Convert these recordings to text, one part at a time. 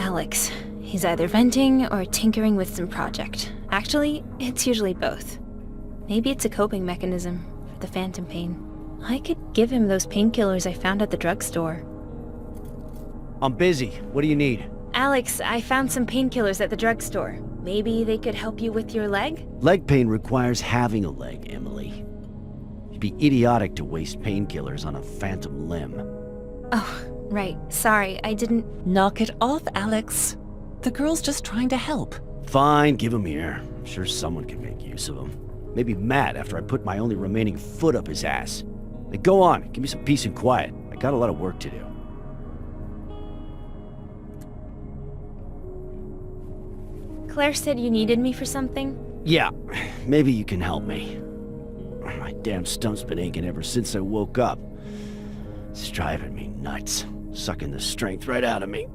Alex. He's either venting or tinkering with some project. Actually, it's usually both. Maybe it's a coping mechanism for the phantom pain. I could give him those painkillers I found at the drugstore. I'm busy. What do you need? Alex, I found some painkillers at the drugstore. Maybe they could help you with your leg? Leg pain requires having a leg, Emily. It'd be idiotic to waste painkillers on a phantom limb. Oh, right. Sorry, I didn't... Knock it off, Alex. The girl's just trying to help. Fine, give him here. I'm sure someone can make use of him. Maybe Matt after I put my only remaining foot up his ass. Now go on, give me some peace and quiet. I got a lot of work to do. Claire said you needed me for something? Yeah, maybe you can help me. My damn stump's been aching ever since I woke up. It's driving me nuts, sucking the strength right out of me.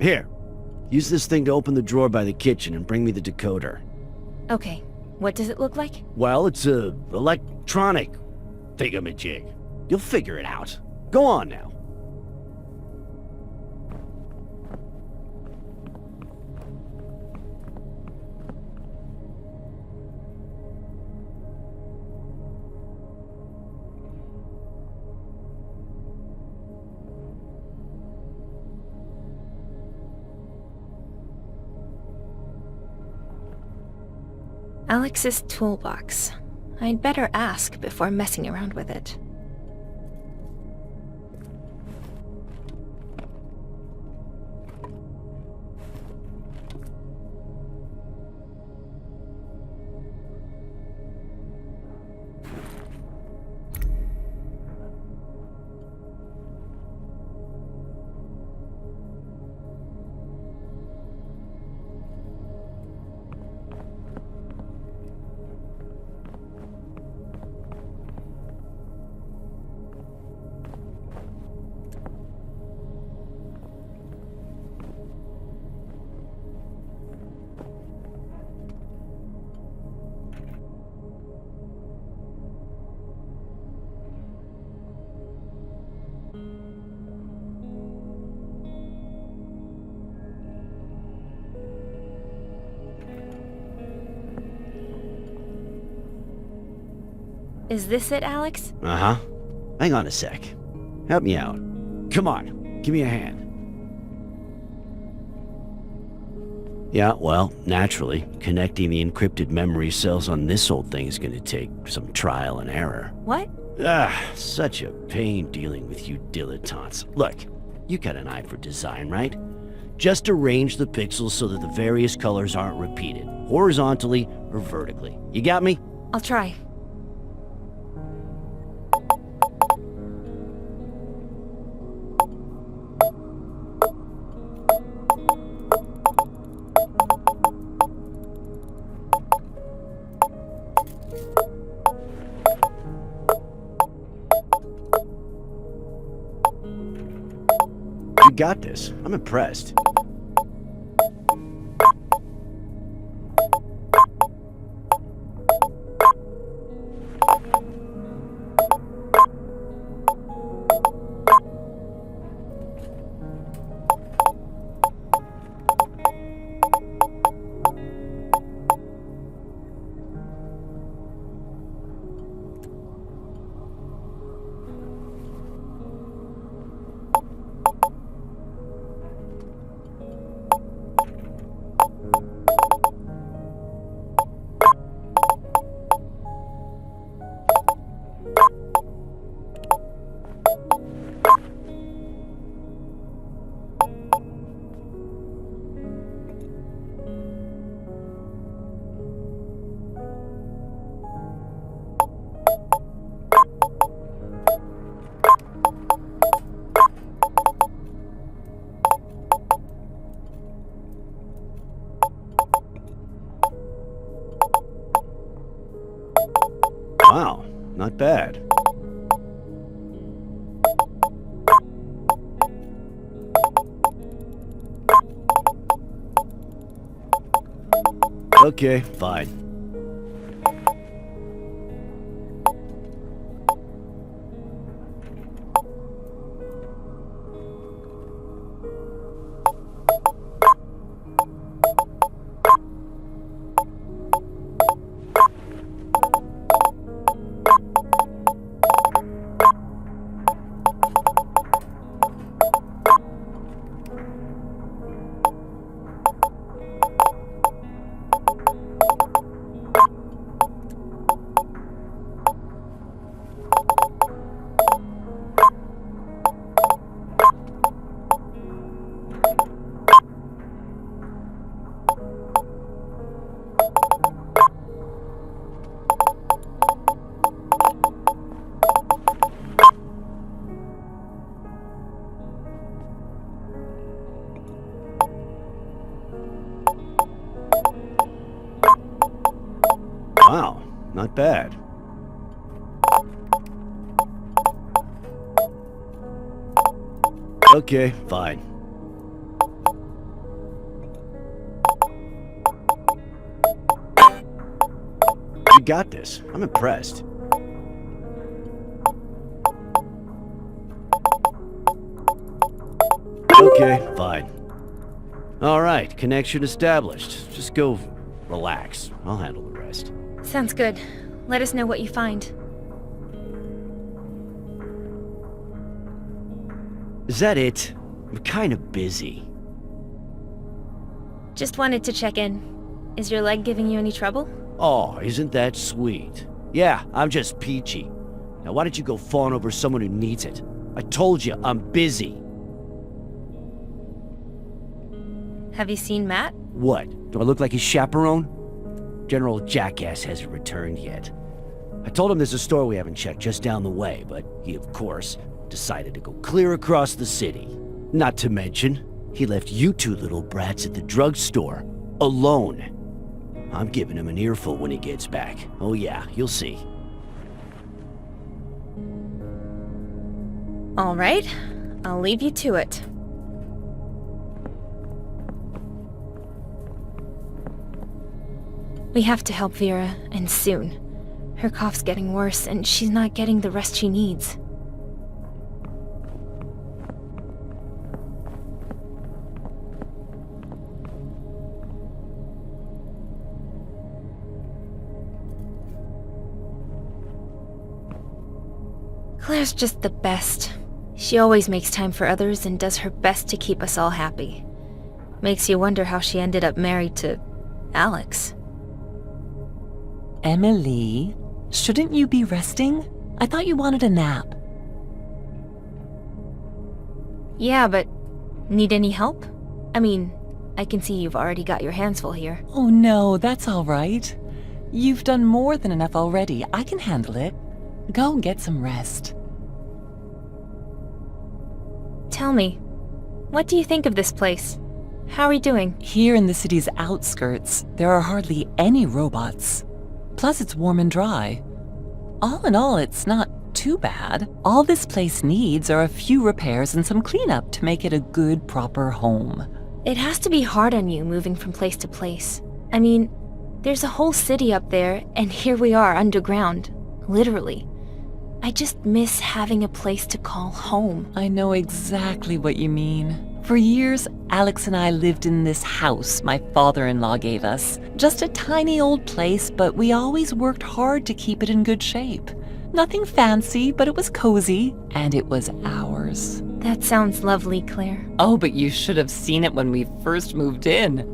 Here, use this thing to open the drawer by the kitchen and bring me the decoder. Okay, what does it look like? Well, it's a electronic thingamajig. You'll figure it out. Go on now. Alex's toolbox. I'd better ask before messing around with it. Is this it, Alex? Uh-huh. Hang on a sec. Help me out. Come on, give me a hand. Yeah, well, naturally, connecting the encrypted memory cells on this old thing is gonna take some trial and error. What? Such a pain dealing with you dilettantes. Look, you got an eye for design, right? Just arrange the pixels so that the various colors aren't repeated, horizontally or vertically. You got me? I'll try. You got this. I'm impressed. Wow, not bad. Okay, fine. Wow, not bad. Okay, fine. You got this. I'm impressed. Okay, fine. Alright, connection established. Just go relax. I'll handle the rest. Sounds good. Let us know what you find. Is that it? I'm kinda busy. Just wanted to check in. Is your leg giving you any trouble? Oh, isn't that sweet? Yeah, I'm just peachy. Now why don't you go fawn over someone who needs it? I told you, I'm busy. Have you seen Matt? What? Do I look like his chaperone? General Jackass hasn't returned yet. I told him there's a store we haven't checked just down the way, but he, of course, decided to go clear across the city. Not to mention, he left you two little brats at the drugstore, alone. I'm giving him an earful when he gets back. Oh yeah, you'll see. All right, I'll leave you to it. We have to help Vera, and soon. Her cough's getting worse, and she's not getting the rest she needs. Claire's just the best. She always makes time for others and does her best to keep us all happy. Makes you wonder how she ended up married to Alex. Emily, shouldn't you be resting? I thought you wanted a nap. Yeah, but need any help? I mean, I can see you've already got your hands full here. Oh no, that's all right. You've done more than enough already. I can handle it. Go get some rest. Tell me, what do you think of this place? How are you doing? Here in the city's outskirts, there are hardly any robots. Plus it's warm and dry. All in all, it's not too bad. All this place needs are a few repairs and some cleanup to make it a good, proper home. It has to be hard on you moving from place to place. I mean, there's a whole city up there, and here we are underground. Literally. I just miss having a place to call home. I know exactly what you mean. For years, Alex and I lived in this house my father-in-law gave us. Just a tiny old place, but we always worked hard to keep it in good shape. Nothing fancy, but it was cozy, and it was ours. That sounds lovely, Claire. Oh, but you should have seen it when we first moved in.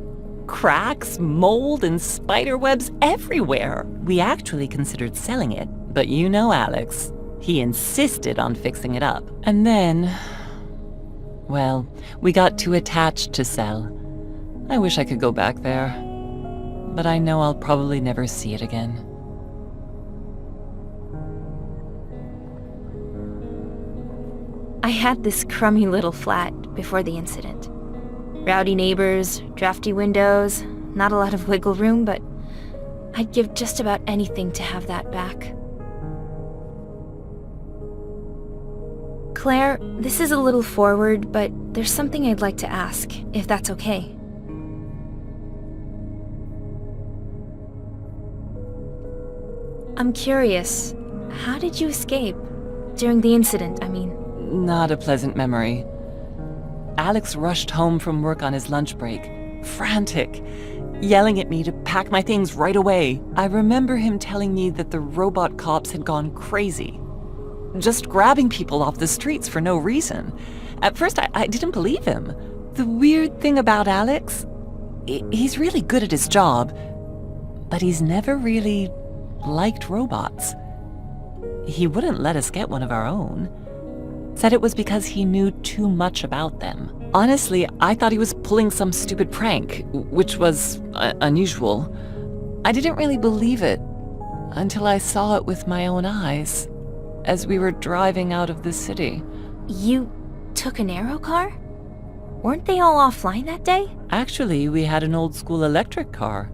Cracks, mold, and spider webs everywhere. We actually considered selling it, but you know Alex. He insisted on fixing it up. And then, well, we got too attached to sell. I wish I could go back there, but I know I'll probably never see it again. I had this crummy little flat before the incident. Rowdy neighbors, drafty windows, not a lot of wiggle room, but I'd give just about anything to have that back. Claire, this is a little forward, but there's something I'd like to ask, if that's okay. I'm curious, how did you escape? During the incident, I mean. Not a pleasant memory. Alex rushed home from work on his lunch break, frantic, yelling at me to pack my things right away. I remember him telling me that the robot cops had gone crazy, just grabbing people off the streets for no reason. At first, I didn't believe him. The weird thing about Alex, he's really good at his job, but he's never really liked robots. He wouldn't let us get one of our own. Said it was because he knew too much about them. Honestly, I thought he was pulling some stupid prank, which was unusual. I didn't really believe it until I saw it with my own eyes as we were driving out of the city. You took an aero car? Weren't they all offline that day? Actually, we had an old school electric car.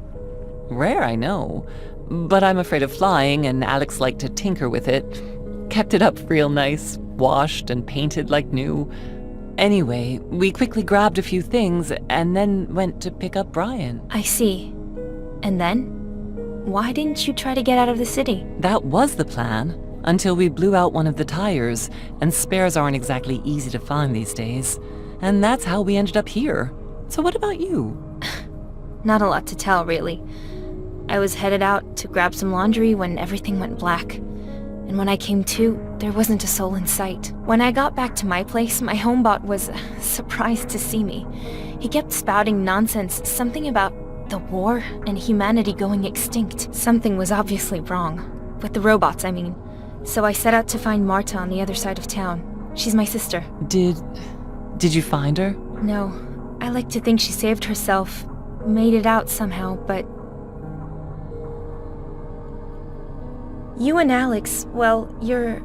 Rare, I know, But I'm afraid of flying, and Alex liked to tinker with it. Kept it up real nice, washed and painted like new. Anyway, we quickly grabbed a few things and then went to pick up Brian. I see. And then? Why didn't you try to get out of the city? That was the plan, until we blew out one of the tires, and spares aren't exactly easy to find these days. And that's how we ended up here. So what about you? Not a lot to tell, really. I was headed out to grab some laundry when everything went black. And when I came to, there wasn't a soul in sight. When I got back to my place, my homebot was surprised to see me. He kept spouting nonsense, something about the war and humanity going extinct. Something was obviously wrong. With the robots, I mean. So I set out to find Marta on the other side of town. She's my sister. Did you find her? No. I like to think she saved herself, made it out somehow, but... You and Alex, well, you're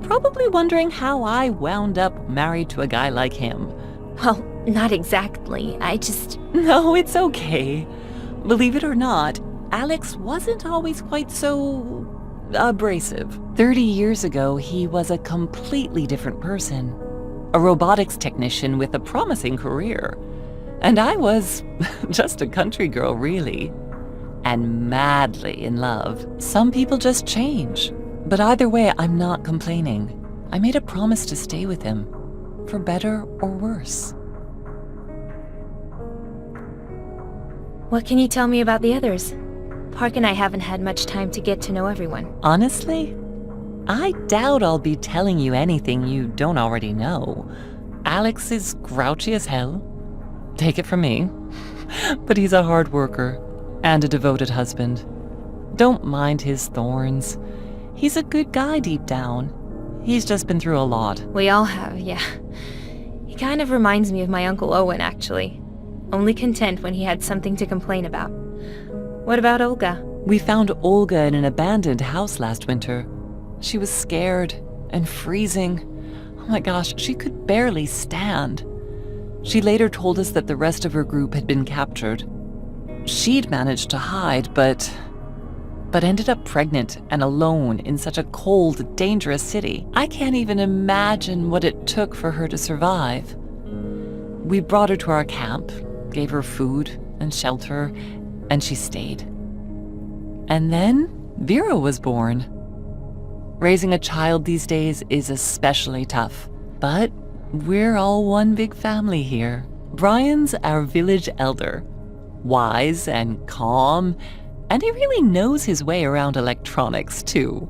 probably wondering how I wound up married to a guy like him. Well, not exactly. I just... No, it's okay. Believe it or not, Alex wasn't always quite so... abrasive. 30 years ago, he was a completely different person. A robotics technician with a promising career. And I was just a country girl, really. And madly in love. Some people just change. But either way, I'm not complaining. I made a promise to stay with him. For better or worse. What can you tell me about the others? Park and I haven't had much time to get to know everyone. Honestly, I doubt I'll be telling you anything you don't already know. Alex is grouchy as hell. Take it from me. But he's a hard worker and a devoted husband. Don't mind his thorns. He's a good guy deep down. He's just been through a lot. We all have, yeah. He kind of reminds me of my Uncle Owen, actually. Only content when he had something to complain about. What about Olga? We found Olga in an abandoned house last winter. She was scared and freezing. Oh my gosh, she could barely stand. She later told us that the rest of her group had been captured. She'd managed to hide, but ended up pregnant and alone in such a cold, dangerous city. I can't even imagine what it took for her to survive. We brought her to our camp, gave her food and shelter, and she stayed. And then Vera was born. Raising a child these days is especially tough, but we're all one big family here. Brian's our village elder, wise and calm, and he really knows his way around electronics too.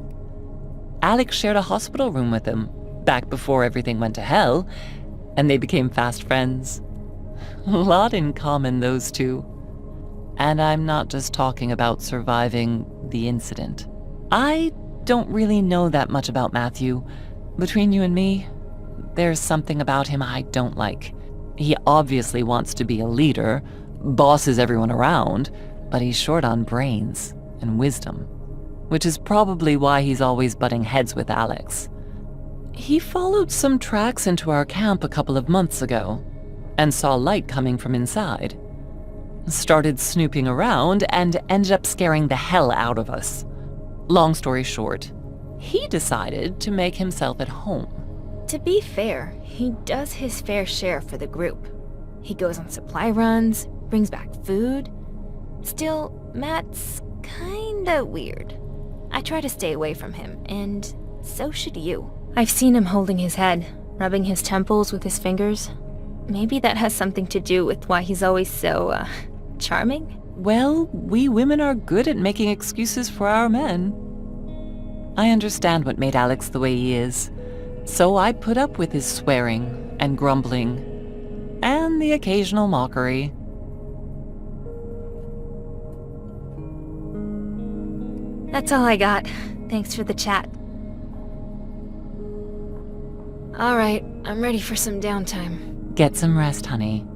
Alex shared a hospital room with him back before everything went to hell, and they became fast friends. A lot in common, those two. And I'm not just talking about surviving the incident. I don't really know that much about Matthew. Between you and me, there's something about him I don't like. He obviously wants to be a leader, bosses everyone around, but he's short on brains and wisdom, which is probably why he's always butting heads with Alex. He followed some tracks into our camp a couple of months ago and saw light coming from inside. Started snooping around and ended up scaring the hell out of us. Long story short, he decided to make himself at home. To be fair, he does his fair share for the group. He goes on supply runs, brings back food. Still, Matt's kinda weird. I try to stay away from him, and so should you. I've seen him holding his head, rubbing his temples with his fingers. Maybe that has something to do with why he's always so, charming? Well, we women are good at making excuses for our men. I understand what made Alex the way he is, so I put up with his swearing and grumbling, and the occasional mockery. That's all I got. Thanks for the chat. Alright, I'm ready for some downtime. Get some rest, honey.